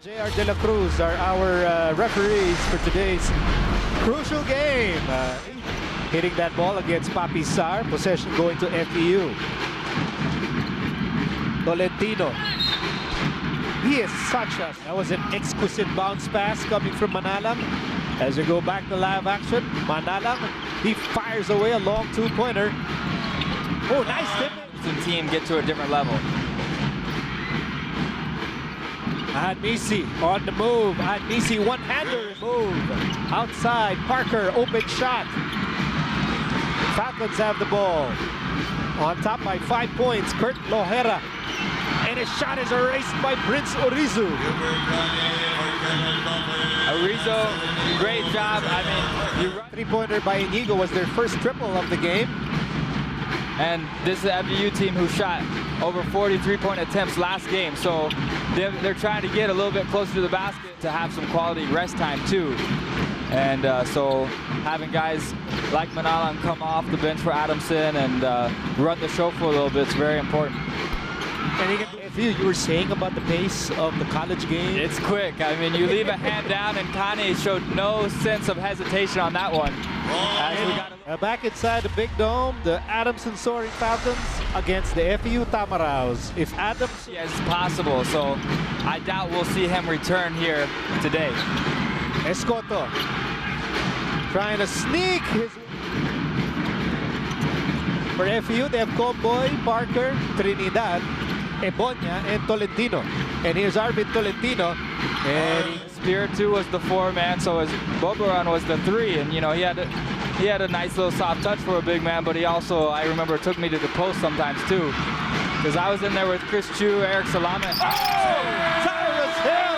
J.R. De La Cruz are our referees for today's crucial game. Hitting that ball against Papi Sar. Possession going to FEU. Tolentino. He is such a... That was an exquisite bounce pass coming from Manalang. As we go back to live action, Manalang, he fires away a long two-pointer. Oh, nice tip. The team get to a different level. Admisi on the move. Admisi one-hander move. Outside, Parker, open shot. Falcons have the ball. On top by 5 points, Kurt Lohera. And his shot is erased by Prince Orizu. Orizu, great job. I mean, three-pointer by Inigo was their first triple of the game. And this is the FEU team who shot over 40 three-point attempts last game. So they're trying to get a little bit closer to the basket to have some quality rest time too. And so having guys like Manalang come off the bench for Adamson and run the show for a little bit is very important. And you were saying about the pace of the college game. It's quick. I mean, you leave a hand down, and Kane showed no sense of hesitation on that one. Back inside the Big Dome, the Adamson Soaring Falcons against the FEU Tamaraos. If Adamson... Yes, it's possible. So I doubt we'll see him return here today. Escoto trying to sneak his... For FEU, they have Comboy, Parker, Trinidad, Ebonia, and Tolentino. And here's Arvin Tolentino. And Spiritu was the 4-man, so his Boboran was the 3. And, you know, he had a nice little soft touch for a big man, but he also, I remember, took me to the post sometimes, too. Because I was in there with Chris Chu, Eric Salamet. Oh! Cyrus Hill!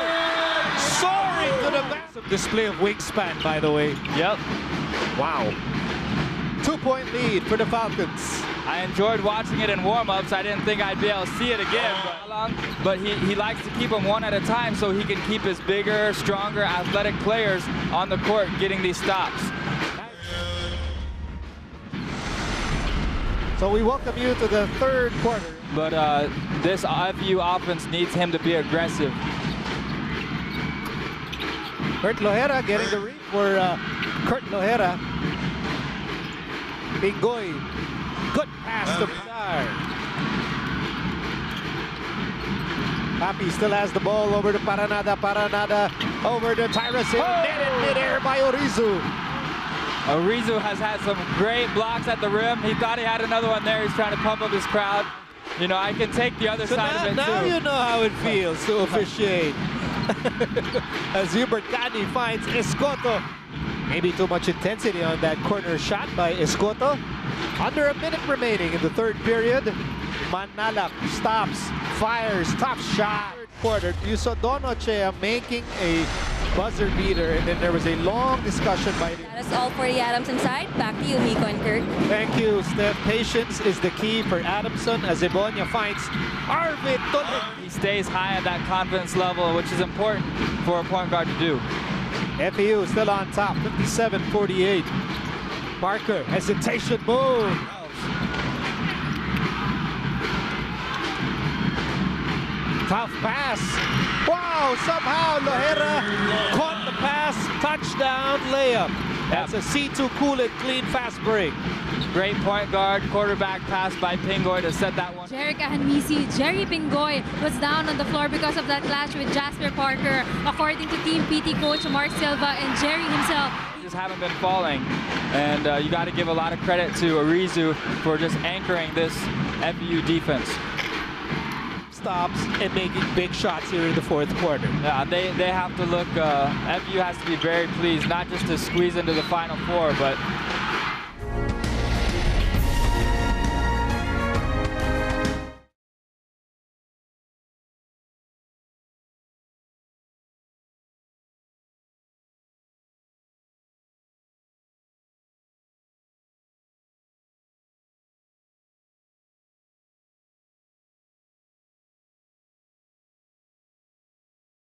Soaring to the massive display of wingspan, by the way. Yep. Wow. 2-point lead for the Falcons. I enjoyed watching it in warm-ups. I didn't think I'd be able to see it again. But he likes to keep them one at a time so he can keep his bigger, stronger, athletic players on the court getting these stops. So we welcome you to the third quarter. But this FEU offense needs him to be aggressive. Kurt Lohera getting the read for Kurt Lohera. Pingoy. Good pass to Pizarro. Papi still has the ball over to Paranada. Paranada over to Tyrus Hill. Netted mid-air by Orizu. Orizu has had some great blocks at the rim. He thought he had another one there. He's trying to pump up his crowd. You know, I can take the other side of it now too. You know how it feels to officiate. As Hubert Cani finds Escoto. Maybe too much intensity on that corner shot by Escoto. Under a minute remaining in the third period. Manalang stops, fires, tough shot. Third quarter, you saw Donochea making a buzzer beater, and then there was a long discussion by the... That is all for the Adamson side. Back to you, Miko and Kurt. Thank you, Steph. Patience is the key for Adamson as Ebonia finds Arvin Tolentino. He stays high at that confidence level, which is important for a point guard to do. FEU still on top, 57-48. Parker, hesitation move. Tough pass. Wow, somehow Lohera caught the pass, touchdown, layup. That's a C2 cool and clean fast break. Great point guard, quarterback pass by Pingoy to set that one. Jerry Kahanmisi, Jerry Pingoy was down on the floor because of that clash with Jasper Parker. According to Team PT coach Mark Silva and Jerry himself, just haven't been falling, and you got to give a lot of credit to Orizu for just anchoring this FEU defense. Stops and making big shots here in the fourth quarter. Yeah, they have to look, FEU has to be very pleased, not just to squeeze into the Final Four, but